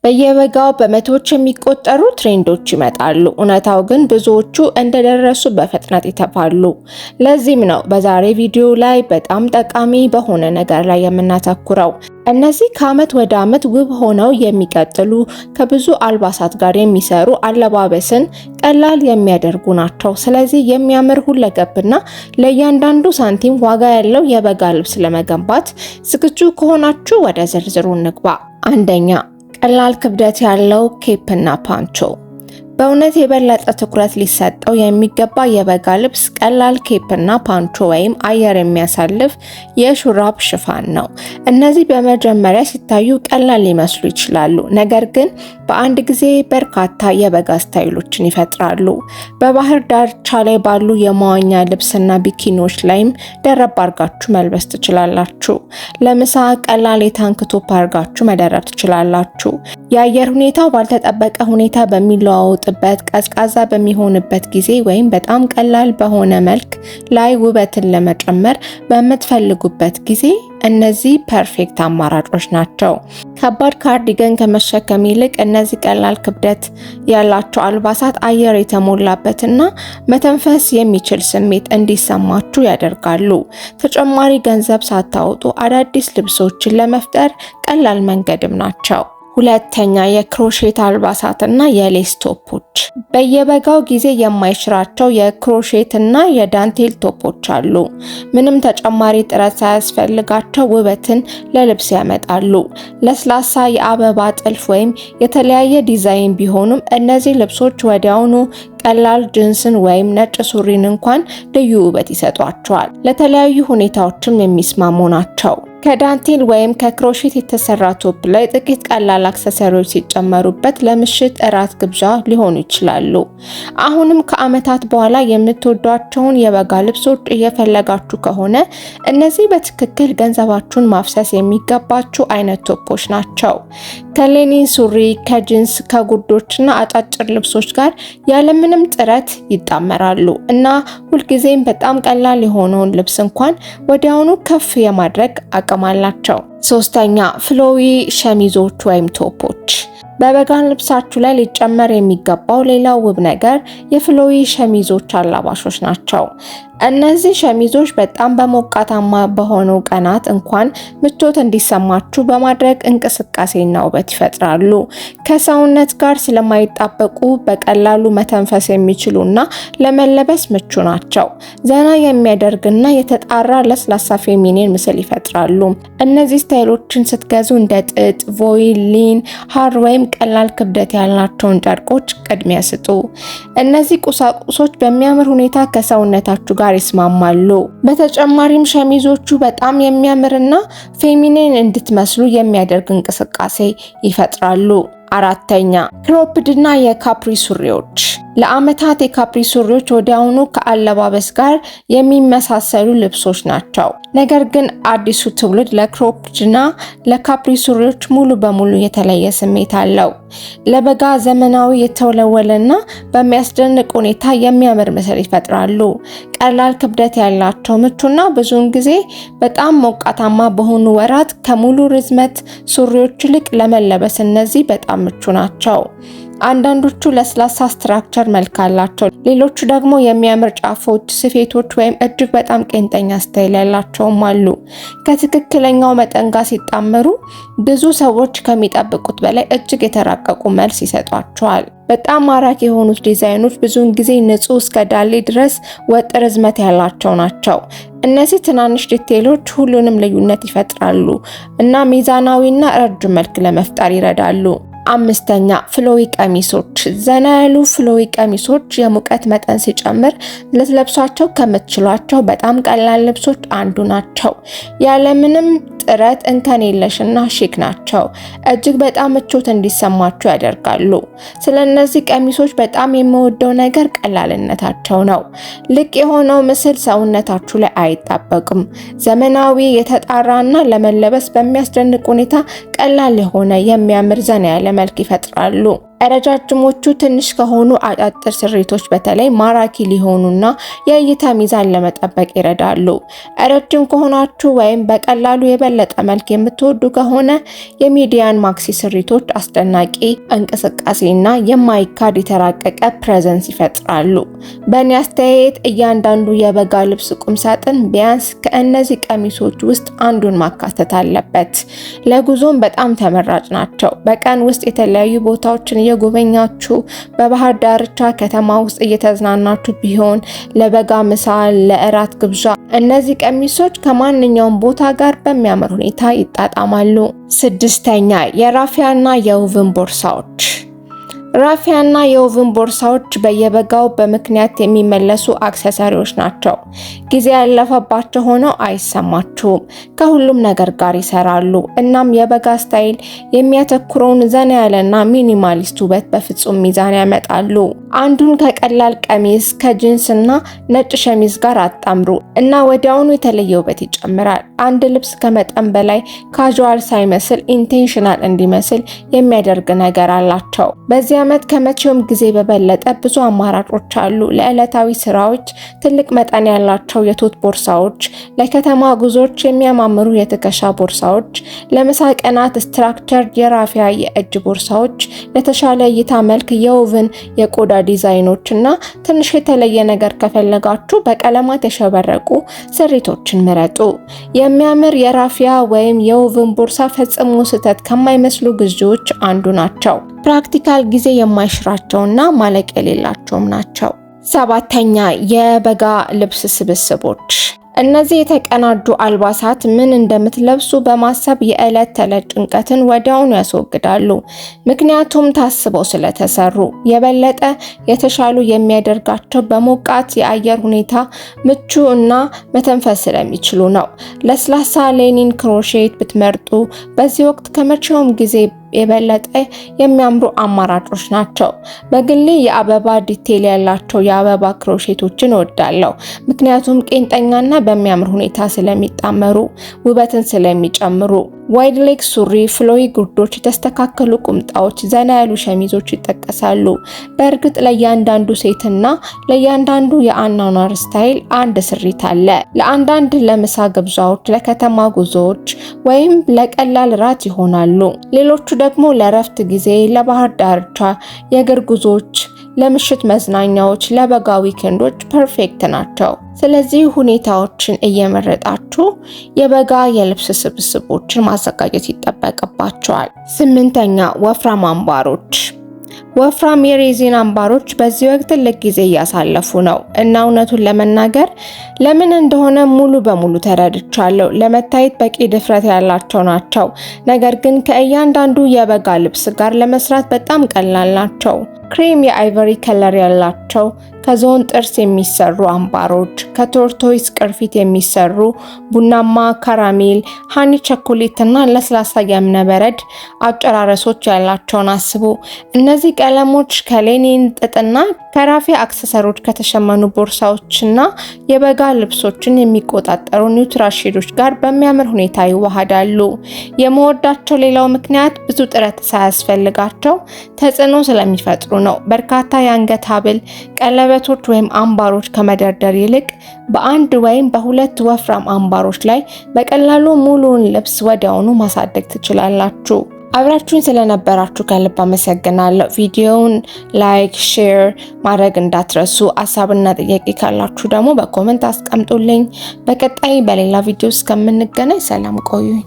በየበጋው በመቶዎች የሚቆጠሩ ትሬንዶች ይመጣሉ። እውነታው ግን ብዙዎቹ እንደደረሱ በፍጥነት ይተፋሉ። ለዚህም ነው በዛሬ ቪዲዮ ላይ በጣም ጠቃሚ በሆነ ነገር ላይ የምናተኩረው። እነዚህ ከዓመት ወደ ዓመት ውብ ሆነው የሚቀጥሉ ከብዙ አልባሳት ጋር የሚሰሩ አለባበስን ቀላል የሚያደርጉ ናቸው። ስለዚህ የሚያምር ሁለገብና ለእያንዳንዱ ሳንቲም ዋጋ ያለው የበጋ ልብስ ለመገንባት ዝግጁ ከሆናችሁ ወደ ዝርዝሩ እንግባ። አንደኛ፣ ቀላል ክብደት ያለው ኬፕ እና ፓንቾ። በእውነት የበለጠ ትኩረት ሊሰጠው የሚገባ የበጋ ልብስ ቀላል ኬፕ እና ፓንቾ ወይም አየር የሚያሳልፍ የሹራብ ሽፋን ነው። እነዚህ በመጀመሪያ ሲታዩ ቀላል ሊመስሉ ይችላሉ፣ ነገር ግን በአንድ ጊዜ በርካታ የበጋ ስታይሎችን ይፈጥራሉ። በባህር ዳርቻ ላይ ባሉ የመዋኛ ልብስና ቢኪኒዎች ላይም ደረብ አርጋችሁ መልበስ ትችላላችሁ። ለምሳ ቀላል የታንክ ቶፕ አርጋችሁ መደረብ ትችላላችሁ። የአየር ሁኔታው ባልተጠበቀ ሁኔታ በሚለዋወጥበት፣ ቀዝቃዛ በሚሆንበት ጊዜ ወይም በጣም ቀላል በሆነ መልክ ላይ ውበትን ለመጨመር በምትፈልጉበት ጊዜ እነዚህ ፐርፌክት አማራጮች ናቸው። ከባድ ካርዲገን ከመሸከም ይልቅ እነዚህ ቀላል ክብደት ያላቸው አልባሳት አየር የተሞላበትና መተንፈስ የሚችል ስሜት እንዲሰማችሁ ያደርጋሉ። ተጨማሪ ገንዘብ ሳታወጡ አዳዲስ ልብሶችን ለመፍጠር ቀላል መንገድም ናቸው። ሁለተኛ፣ የክሮሼት አልባሳትና የሌስ ቶፖች። በየበጋው ጊዜ የማይሽራቸው የክሮሼት እና የዳንቴል ቶፖች አሉ። ምንም ተጨማሪ ጥረት ሳያስፈልጋቸው ውበትን ለልብስ ያመጣሉ። ለስላሳ የአበባ ጥልፍ ወይም የተለያየ ዲዛይን ቢሆኑም እነዚህ ልብሶች ወዲያውኑ ቀላል ጅንስን ወይም ነጭ ሱሪን እንኳን ልዩ ውበት ይሰጧቸዋል። ለተለያዩ ሁኔታዎችም የሚስማሙ ናቸው። ከዳንቴል ወይም ከክሮሼት የተሰራ ቶፕ ላይ ጥቂት ቀላል አክሰሰሪዎች ሲጨመሩበት ለምሽት እራት ግብዣ ሊሆኑ ይችላሉ። አሁንም ከዓመታት በኋላ የምትወዷቸውን የበጋ ልብሶች እየፈለጋችሁ ከሆነ እነዚህ በትክክል ገንዘባችሁን ማፍሰስ የሚገባችሁ አይነት ቶፖች ናቸው። ከሌኒን ሱሪ፣ ከጂንስ፣ ከጉርዶችና አጫጭር ልብሶች ጋር ያለምንም ጥረት ይጣመራሉ እና ሁልጊዜም በጣም ቀላል የሆነውን ልብስ እንኳን ወዲያውኑ ከፍ የማድረግ አቅም አላቸው። ሶስተኛ፣ ፍሎዊ ሸሚዞች ወይም ቶፖች። በበጋ ልብሳችሁ ላይ ሊጨመር የሚገባው ሌላው ውብ ነገር የፍሎዊ ሸሚዞች አላባሾች ናቸው። እነዚህ ሸሚዞች በጣም በሞቃታማ በሆኑ ቀናት እንኳን ምቾት እንዲሰማችሁ በማድረግ እንቅስቃሴና ውበት ይፈጥራሉ። ከሰውነት ጋር ስለማይጣበቁ በቀላሉ መተንፈስ የሚችሉና ለመለበስ ምቹ ናቸው። ዘና የሚያደርግና የተጣራ ለስላሳ ፌሚኒን ምስል ይፈጥራሉ። እነዚህ ስታይሎችን ስትገዙ እንደ ጥጥ፣ ቮይል፣ ሊን፣ ሐር ወይም ቀላል ክብደት ያላቸውን ጨርቆች ቅድሚያ ስጡ። እነዚህ ቁሳቁሶች በሚያምር ሁኔታ ከሰውነታችሁ ጋር ይስማማሉ። በተጨማሪም ሸሚዞቹ በጣም የሚያምርና ፌሚኒን እንድትመስሉ የሚያደርግ እንቅስቃሴ ይፈጥራሉ። አራተኛ፣ ክሮፕድና የካፕሪ ሱሪዎች። ለዓመታት የካፕሪ ሱሪዎች ወዲያውኑ ከአለባበስ ጋር የሚመሳሰሉ ልብሶች ናቸው። ነገር ግን አዲሱ ትውልድ ለክሮፕድና ለካፕሪ ሱሪዎች ሙሉ በሙሉ የተለየ ስሜት አለው። ለበጋ ዘመናዊ የተወለወለና በሚያስደንቅ ሁኔታ የሚያምር ምስል ይፈጥራሉ። ቀላል ክብደት ያላቸው ምቹና ብዙውን ጊዜ በጣም ሞቃታማ በሆኑ ወራት ከሙሉ ርዝመት ሱሪዎች ይልቅ ለመለበስ እነዚህ በጣም ምቹ ናቸው። አንዳንዶቹ ለስላሳ ስትራክቸር መልክ አላቸው፣ ሌሎቹ ደግሞ የሚያምር ጫፎች፣ ስፌቶች ወይም እጅግ በጣም ቄንጠኛ ስታይል ያላቸውም አሉ። ከትክክለኛው መጠን ጋር ሲጣመሩ ብዙ ሰዎች ከሚጠብቁት በላይ እጅግ የተራቀቁ መልስ ይሰጧቸዋል። በጣም ማራኪ የሆኑት ዲዛይኖች ብዙውን ጊዜ ንጹህ እስከ ዳሌ ድረስ ወጥ ርዝመት ያላቸው ናቸው። እነዚህ ትናንሽ ዲቴይሎች ሁሉንም ልዩነት ይፈጥራሉ እና ሚዛናዊና ረጅም መልክ ለመፍጠር ይረዳሉ። አምስተኛ፣ ፍሎዊ ቀሚሶች። ዘና ያሉ ፍሎዊ ቀሚሶች የሙቀት መጠን ሲጨምር ልትለብሷቸው ከምትችሏቸው በጣም ቀላል ልብሶች አንዱ ናቸው። ያለምንም ጥረት እንከን የለሽና ሺክ ናቸው። እጅግ በጣም ምቾት እንዲሰማችሁ ያደርጋሉ። ስለነዚህ ቀሚሶች በጣም የምወደው ነገር ቀላልነታቸው ነው። ልቅ የሆነው ምስል ሰውነታችሁ ላይ አይጣበቅም። ዘመናዊ፣ የተጣራና ለመለበስ በሚያስደንቅ ሁኔታ ቀላል የሆነ የሚያምር ዘና ያለ መልክ ይፈጥራሉ። ረጃጅሞቹ ትንሽ ከሆኑ አጫጭር ስሪቶች በተለይ ማራኪ ሊሆኑና የእይታ ሚዛን ለመጠበቅ ይረዳሉ። ረጅም ከሆናችሁ ወይም በቀላሉ የበለጠ መልክ የምትወዱ ከሆነ የሚዲያን ማክሲ ስሪቶች አስደናቂ እንቅስቃሴና የማይካድ የተራቀቀ ፕሬዘንስ ይፈጥራሉ። በእኔ አስተያየት እያንዳንዱ የበጋ ልብስ ቁም ሳጥን ቢያንስ ከእነዚህ ቀሚሶች ውስጥ አንዱን ማካተት አለበት። ለጉዞም በጣም ተመራጭ ናቸው። በቀን ውስጥ የተለያዩ ቦታዎችን እየጎበኛችሁ በባህር ዳርቻ ከተማ ውስጥ እየተዝናናችሁ ቢሆን ለበጋ ምሳ፣ ለእራት ግብዣ እነዚህ ቀሚሶች ከማንኛውም ቦታ ጋር በሚያምር ሁኔታ ይጣጣማሉ። ስድስተኛ የራፊያና የውቭን ቦርሳዎች። ራፊያና የውቭን ቦርሳዎች በየበጋው በምክንያት የሚመለሱ አክሰሰሪዎች ናቸው። ጊዜ ያለፈባቸው ሆነው አይሰማችሁም። ከሁሉም ነገር ጋር ይሰራሉ። እናም የበጋ ስታይል የሚያተኩረውን ዘና ያለና ሚኒማሊስት ውበት በፍጹም ሚዛን ያመጣሉ። አንዱን ከቀላል ቀሚስ ከጂንስ እና ነጭ ሸሚዝ ጋር አጣምሩ እና ወዲያውኑ የተለየ ውበት ይጨምራል። አንድ ልብስ ከመጠን በላይ ካዥዋል ሳይመስል ኢንቴንሽናል እንዲመስል የሚያደርግ ነገር አላቸው። በዚህ ዓመት ከመቼውም ጊዜ በበለጠ ብዙ አማራጮች አሉ። ለዕለታዊ ስራዎች ትልቅ መጠን ያላቸው የቶት ቦርሳዎች፣ ለከተማ ጉዞዎች የሚያማምሩ የትከሻ ቦርሳዎች፣ ለምሳ ቀናት ስትራክቸርድ የራፊያ የእጅ ቦርሳዎች፣ ለተሻለ እይታ መልክ የውቭን የቆዳ ዲዛይኖች እና ትንሽ የተለየ ነገር ከፈለጋችሁ በቀለማት የሸበረቁ ስሪቶችን ምረጡ። የሚያምር የራፊያ ወይም የውቭን ቦርሳ ፈጽሞ ስህተት ከማይመስሉ ግዢዎች አንዱ ናቸው። ፕራክቲካል ጊዜ የማይሽራቸውና ማለቂያ የሌላቸውም ናቸው። ሰባተኛ የበጋ ልብስ ስብስቦች። እነዚህ የተቀናጁ አልባሳት ምን እንደምትለብሱ በማሰብ የዕለት ተዕለት ጭንቀትን ወዲያውኑ ያስወግዳሉ። ምክንያቱም ታስበው ስለተሰሩ የበለጠ የተሻሉ የሚያደርጋቸው በሞቃት የአየር ሁኔታ ምቹ እና መተንፈስ ስለሚችሉ ነው። ለስላሳ ሌኒን ክሮሼት ብትመርጡ በዚህ ወቅት ከመቼውም ጊዜ የበለጠ የሚያምሩ አማራጮች ናቸው። በግሌ የአበባ ዲቴል ያላቸው የአበባ ክሮሼቶችን እወዳለሁ። ምክንያቱም ቄንጠኛና በሚያምር ሁኔታ ስለሚጣመሩ ውበትን ስለሚጨምሩ። ዋይድ ሌግ ሱሪ፣ ፍሎይ ጉርዶች፣ የተስተካከሉ ቁምጣዎች፣ ዘና ያሉ ሸሚዞች ይጠቀሳሉ። በእርግጥ ለእያንዳንዱ ሴትና ለእያንዳንዱ የአኗኗር ስታይል አንድ ስሪት አለ። ለአንዳንድ ለምሳ ግብዣዎች፣ ለከተማ ጉዞዎች ወይም ለቀላል ራት ይሆናሉ። ሌሎቹ ደግሞ ለእረፍት ጊዜ፣ ለባህር ዳርቻ የእግር ጉዞዎች፣ ለምሽት መዝናኛዎች፣ ለበጋ ዊኬንዶች ፐርፌክት ናቸው። ስለዚህ ሁኔታዎችን እየመረጣችሁ የበጋ የልብስ ስብስቦችን ማዘጋጀት ይጠበቅባቸዋል። ስምንተኛ ወፍራም አምባሮች። ወፍራም የሬዚን አምባሮች በዚህ ወቅት ትልቅ ጊዜ እያሳለፉ ነው እና እውነቱን ለመናገር ለምን እንደሆነ ሙሉ በሙሉ ተረድቻለሁ። ለመታየት በቂ ድፍረት ያላቸው ናቸው፣ ነገር ግን ከእያንዳንዱ የበጋ ልብስ ጋር ለመስራት በጣም ቀላል ናቸው። ክሬም የአይቨሪ ከለር ያላቸው ከዞን ጥርስ የሚሰሩ አምባሮች፣ ከቶርቶይስ ቅርፊት የሚሰሩ ቡናማ፣ ካራሜል፣ ሃኒ ቸኮሌት እና ለስላሳ የእብነበረድ አጨራረሶች ያላቸውን አስቡ። እነዚህ ቀለሞች ከሌኒን ጥጥና ከራፊያ አክሰሰሮች ከተሸመኑ ቦርሳዎችና የበጋ ልብሶችን የሚቆጣጠሩ ኒውትራል ሼዶች ጋር በሚያምር ሁኔታ ይዋሃዳሉ። የመወዳቸው ሌላው ምክንያት ብዙ ጥረት ሳያስፈልጋቸው ተጽዕኖ ስለሚፈጥሩ ነው። በርካታ የአንገት ሐብል፣ ቀለበቶች ወይም አምባሮች ከመደርደር ይልቅ በአንድ ወይም በሁለት ወፍራም አምባሮች ላይ በቀላሉ ሙሉውን ልብስ ወዲያውኑ ማሳደግ ትችላላችሁ። አብራችሁን ስለነበራችሁ ከልብ አመሰግናለሁ። ቪዲዮውን ላይክ፣ ሼር ማድረግ እንዳትረሱ። ሀሳብና ጥያቄ ካላችሁ ደግሞ በኮሜንት አስቀምጡልኝ። በቀጣይ በሌላ ቪዲዮ እስከምንገናኝ ሰላም ቆዩኝ።